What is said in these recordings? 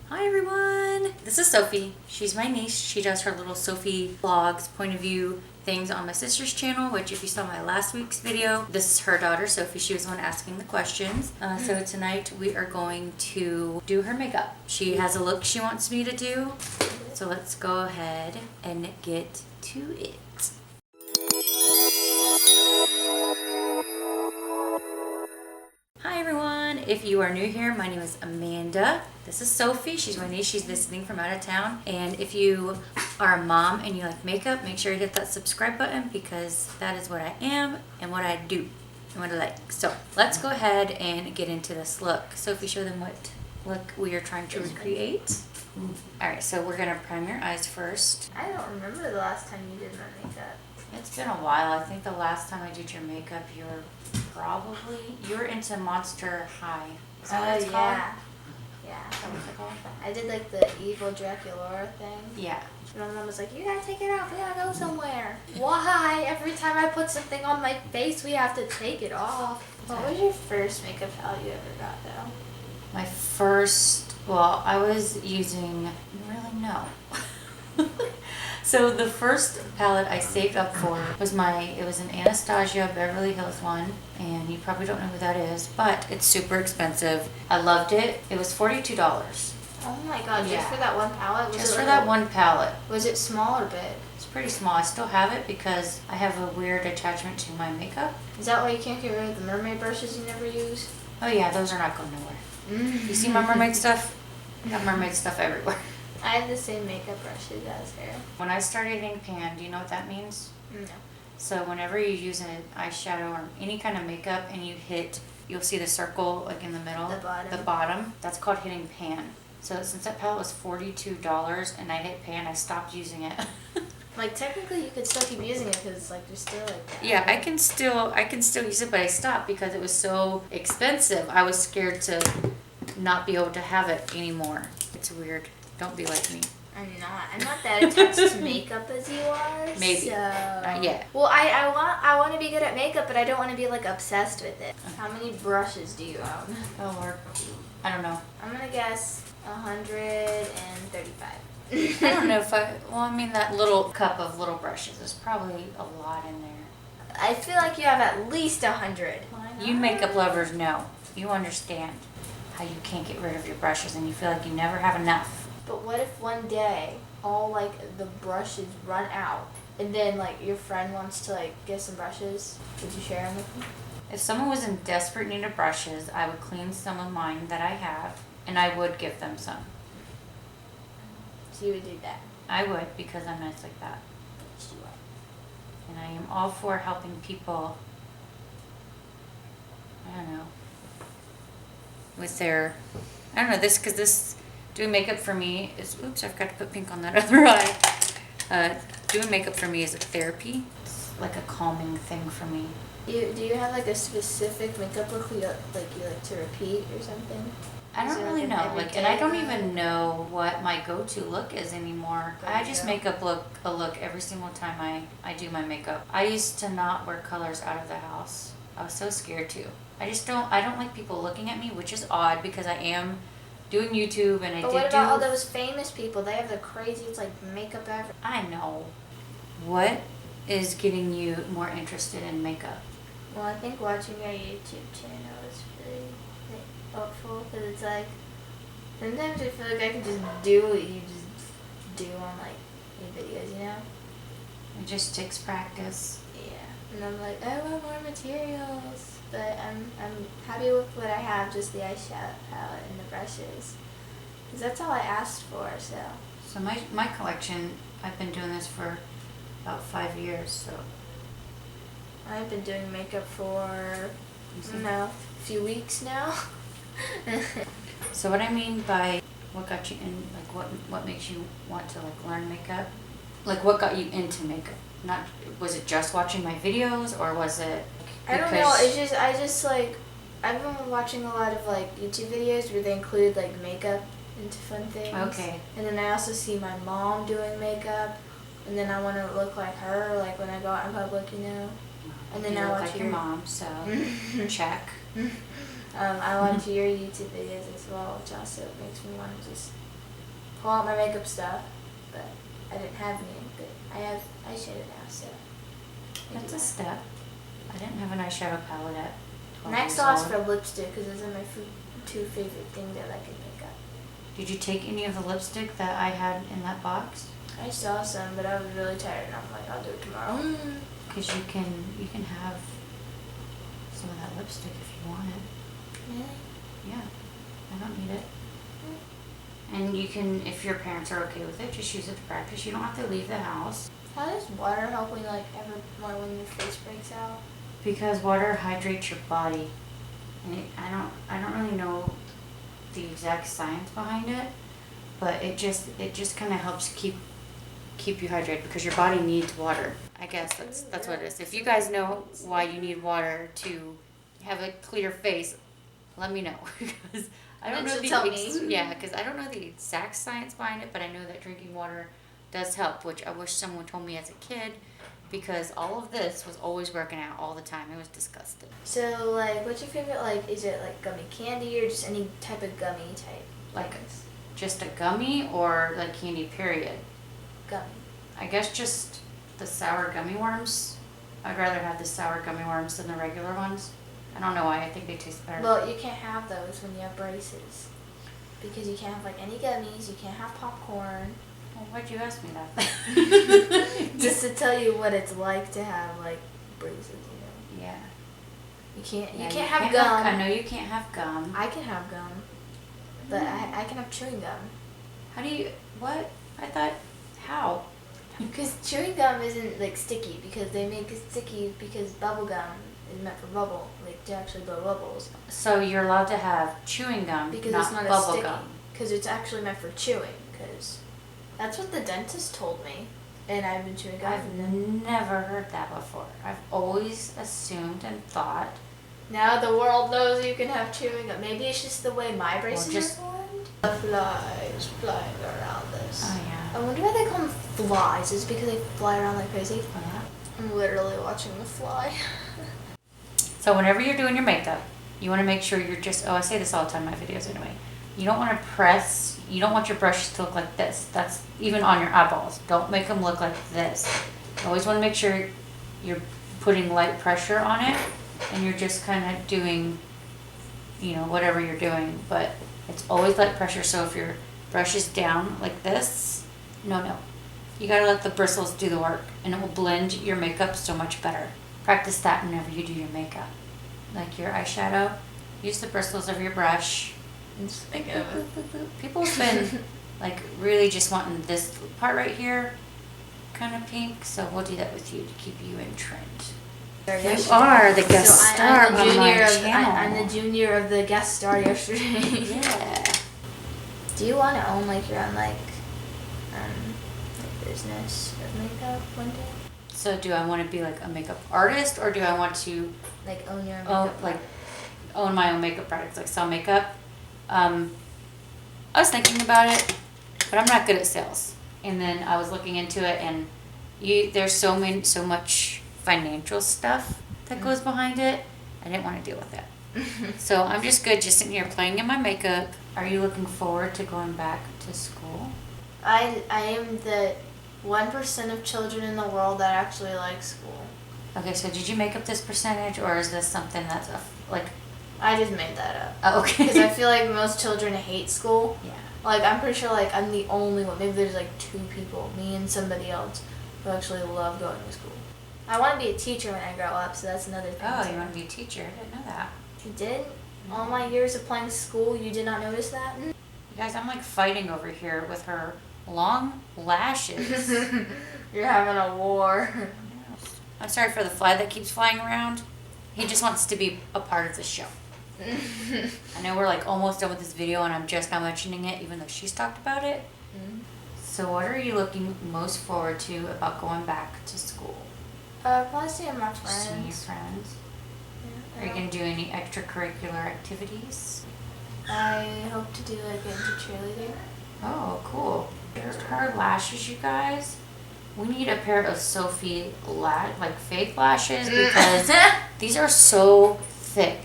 Hi everyone! This is Sophie. She's my niece. She does her little Sophie vlogs, point of view things on my sister's channel, which if you saw my last week's video, this is her daughter Sophie. She was the one asking the questions. So tonight we are going to do her makeup. She has a look she wants me to do. So let's go ahead and get to it. Hi everyone! If you are new here, my name is Amanda. This is Sophie. She's my niece. She's visiting from out of town. And if you are a mom and you like makeup, make sure you hit that subscribe button because that is what I am and what I do and what I like. So let's go ahead and get into this look. Sophie, show them what look we are trying to recreate. Alright, so we're going to prime your eyes first. I don't remember the last time you did my makeup. It's been a while. I think the last time I did your makeup, you were into Monster High. Is that what it's called? Yeah. Is that what it's called? I did like the evil Dracula thing. Yeah. And my mom was like, you gotta take it off, we gotta go somewhere. Why? Every time I put something on my face, we have to take it off. What was your first makeup palette you ever got though? My first, well, I was using, really no. So the first palette I saved up for was it was an Anastasia Beverly Hills one, and you probably don't know who that is, but it's super expensive. I loved it. It was $42. Oh my god, Yeah. just for that one palette? Just for that one palette. Was it small or big? It's pretty small. I still have it because I have a weird attachment to my makeup. Is that why you can't get rid of the mermaid brushes you never use? Oh yeah, those are not going nowhere. You see my mermaid stuff? I got mermaid stuff everywhere. I have the same makeup brushes as her. When I started hitting pan, do you know what that means? No. So whenever you use an eyeshadow or any kind of makeup and you'll see the circle like in the middle. The bottom. The bottom. That's called hitting pan. So since that palette was $42 and I hit pan, I stopped using it. Like technically you could still keep using it because like you're still like that. Yeah, I can still use it, but I stopped because it was so expensive. I was scared to not be able to have it anymore. It's weird. Don't be like me. I'm not that attached to makeup as you are. Maybe. So. Not yet. Well, I want to be good at makeup, but I don't want to be like obsessed with it. How many brushes do you own? Oh Lord. I don't know. I'm gonna guess 135. I don't know I mean that little cup of little brushes is probably a lot in there. I feel like you have at least 100. You makeup lovers know. You understand how you can't get rid of your brushes and you feel like you never have enough. But what if one day all like the brushes run out and then like your friend wants to like get some brushes? Would you share them with me? If someone was in desperate need of brushes, I would clean some of mine that I have and I would give them some. So you would do that? I would because I'm nice like that. Yes, you are. And I am all for helping people, I don't know, with their, I don't know, this doing makeup for me is, oops, I forgot to put pink on that other eye. Doing makeup for me is a therapy. It's like a calming thing for me. Do you have like a specific makeup look you like to repeat or something? I don't really know, and I don't even know what my go-to look is anymore. I just make up a look every single time I do my makeup. I used to not wear colors out of the house. I was so scared to. I don't like people looking at me, which is odd because I am doing YouTube and But what about all those famous people? They have the craziest like makeup ever. I know. What is getting you more interested in makeup? Well, I think watching your YouTube channel is really helpful because it's like sometimes I feel like I can just do what you just do on like your videos, you know? It just takes practice. Yeah, and I'm like, I want more materials, but I'm happy with what I have, just the eyeshadow palette and the brushes, because that's all I asked for. So my collection, I've been doing this for about 5 years, so. I've been doing makeup for I don't know, a few weeks now. So what I mean by what got you in, like what makes you want to like learn makeup? Like what got you into makeup? Not, was it just watching my videos or was it I don't know, I just like, I've been watching a lot of like YouTube videos where they include like makeup into fun things. Okay. And then I also see my mom doing makeup, and then I want to look like her, like when I go out in public, you know. And then I watch like your mom, so check. I watch your YouTube videos as well, which also makes me want to just pull out my makeup stuff, but I didn't have any. But I have eyeshadow now, so. That's a step. I didn't have an eyeshadow palette at 12 Next years I'll ask old. for lipstick because those are my two favorite things I like in makeup. Did you take any of the lipstick that I had in that box? I saw some, but I was really tired and I'm like, I'll do it tomorrow. Because you can have some of that lipstick if you want it. Really? Yeah, I don't need it. And you can, if your parents are okay with it, just use it to practice. You don't have to leave the house. How does water help when ever more when your face breaks out? Because water hydrates your body. And I don't really know the exact science behind it, but it just kind of helps keep you hydrated because your body needs water. I guess that's what it is. If you guys know why you need water to have a clear face, let me know because I don't know because I don't know the exact science behind it, but I know that drinking water does help, which I wish someone told me as a kid because all of this was always working out all the time. It was disgusting. So, what's your favorite, is it, gummy candy or just any type of gummy type? Like just a gummy or like candy period? Gummy. I guess just the sour gummy worms. I'd rather have the sour gummy worms than the regular ones. I don't know why. I think they taste better. Well, you can't have those when you have braces. Because you can't have, any gummies. You can't have popcorn. Well, why'd you ask me that? Just to tell you what it's like to have, braces, Yeah. You can't You have gum. I know you can't have gum. I can have gum. But I can have chewing gum. How do you, what? I thought, how? Because chewing gum isn't, sticky. Because they make it sticky because bubble gum is meant for bubble. To actually blow bubbles. So you're allowed to have chewing gum, because not it's not bubble as sticky. gum. Because it's actually meant for chewing. Because that's what the dentist told me. And I've been chewing gum. I've never heard that before. I've always assumed and thought. Now the world knows you can have chewing gum. Maybe it's just the way my braces are formed. The flies flying around this. Oh yeah. I wonder why they call them flies. Is it because they fly around like crazy? Oh, yeah. I'm literally watching the fly. So whenever you're doing your makeup, you want to make sure you're just, I say this all the time in my videos anyway. You don't want to press, you don't want your brushes to look like this. That's even on your eyeballs. Don't make them look like this. You always want to make sure you're putting light pressure on it and you're just kind of doing, whatever you're doing. But it's always light pressure. So if your brush is down like this, no. You got to let the bristles do the work and it will blend your makeup so much better. Practice that whenever you do your makeup. Like your eyeshadow, use the bristles of your brush. And just people have been really just wanting this part right here kind of pink, so we'll do that with you to keep you in trend. You are the guest star on my channel. I'm the junior of the guest star yesterday. Yeah. Do you want to own your own business of makeup one day? So do I want to be a makeup artist, or do I want to own your own makeup own my own makeup products, sell makeup? I was thinking about it, but I'm not good at sales. And then I was looking into it, and there's so much financial stuff that goes behind it. I didn't want to deal with it. So I'm just good just sitting here playing in my makeup. Are you looking forward to going back to school? I am the 1% of children in the world that actually like school. Okay, so did you make up this percentage, or is this something that's I just made that up. Oh, okay. Because I feel like most children hate school. Yeah. I'm pretty sure I'm the only one. Maybe there's 2 people, me and somebody else, who actually love going to school. I want to be a teacher when I grow up, so that's another thing. Oh, you want to be a teacher? I didn't know that. You did? All my years of playing school, you did not notice that? You guys, I'm fighting over here with her long lashes. You're having a war. I'm sorry for the fly that keeps flying around. He just wants to be a part of the show. I know we're almost done with this video and I'm just now mentioning it even though she's talked about it. Mm-hmm. So what are you looking most forward to about going back to school? Probably seeing my friends. Seeing your friends? Yeah, Are you going to do any extracurricular activities? I hope to do get into cheerleading. Oh, cool. There's her lashes, you guys. We need a pair of Sophie fake lashes because these are so thick.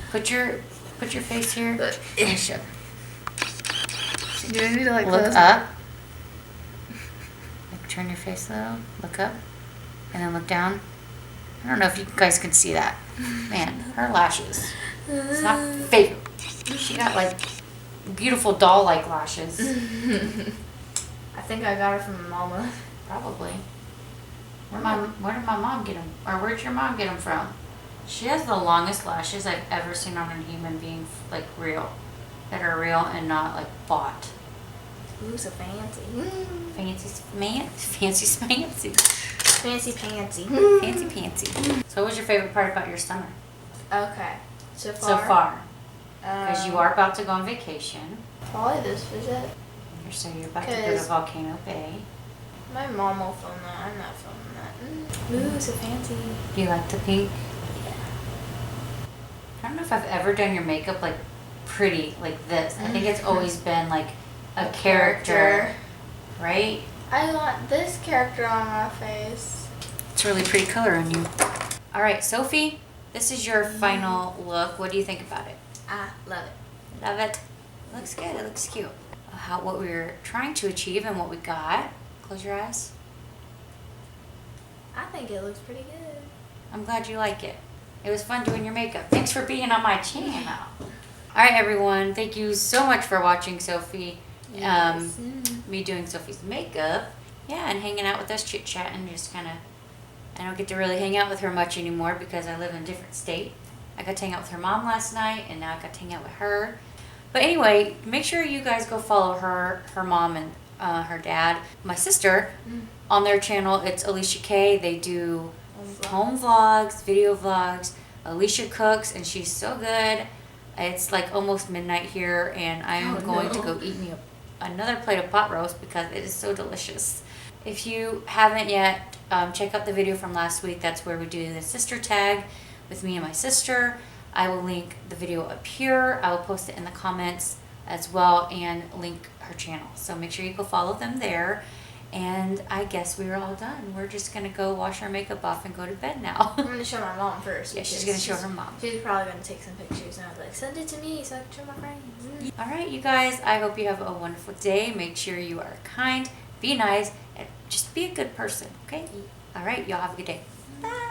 Put your face here and show. Do you want me to Look up. turn your face a little, look up, and then look down. I don't know if you guys can see that. Man, her lashes. It's not fake. She got like beautiful doll-like lashes. I think I got her from Mama. Probably. Where did my mom get them? Or where'd your mom get them from? She has the longest lashes I've ever seen on a human being, like real. That are real and not like bought. Ooh, so fancy. Fancy smancy. Fancy pantsy. Fancy pantsy. So what was your favorite part about your summer? Okay. So So far. far. Because you are about to go on vacation. Probably this visit. So you're about to go to Volcano Bay. My mom will film that. I'm not filming that. Ooh, so fancy. Do you like the pink? Yeah. I don't know if I've ever done your makeup like pretty like this. I think it's always been like a character, right? I want this character on my face. It's a really pretty color on you. All right, Sophie, this is your final look. What do you think about it? I love it. Love it. It looks good. It looks cute. What we were trying to achieve and what we got. Close your eyes. I think it looks pretty good. I'm glad you like it. It was fun doing your makeup. Thanks for being on my channel. All right, everyone. Thank you so much for watching Sophie. Yes. Me doing Sophie's makeup. Yeah, and hanging out with us, chit-chatting, just kind of... I don't get to really hang out with her much anymore because I live in a different state. I got to hang out with her mom last night, and now I got to hang out with her. But anyway, make sure you guys go follow her mom, and her dad, my sister, on their channel. It's Alicia K. They do home vlogs, video vlogs. Alicia cooks, and she's so good. It's like almost midnight here, and I am going to go eat me another plate of pot roast because it is so delicious. If you haven't yet, check out the video from last week. That's where we do the sister tag with me and my sister. I will link the video up here. I will post it in the comments as well and link her channel. So make sure you go follow them there. And I guess we were all done. We're just going to go wash our makeup off and go to bed now. I'm going to show my mom first. Yeah, she's going to show her mom. She's probably going to take some pictures, and I was like, send it to me so I can show my friends. All right, you guys, I hope you have a wonderful day. Make sure you are kind, be nice, and just be a good person, okay? All right, y'all have a good day. Bye.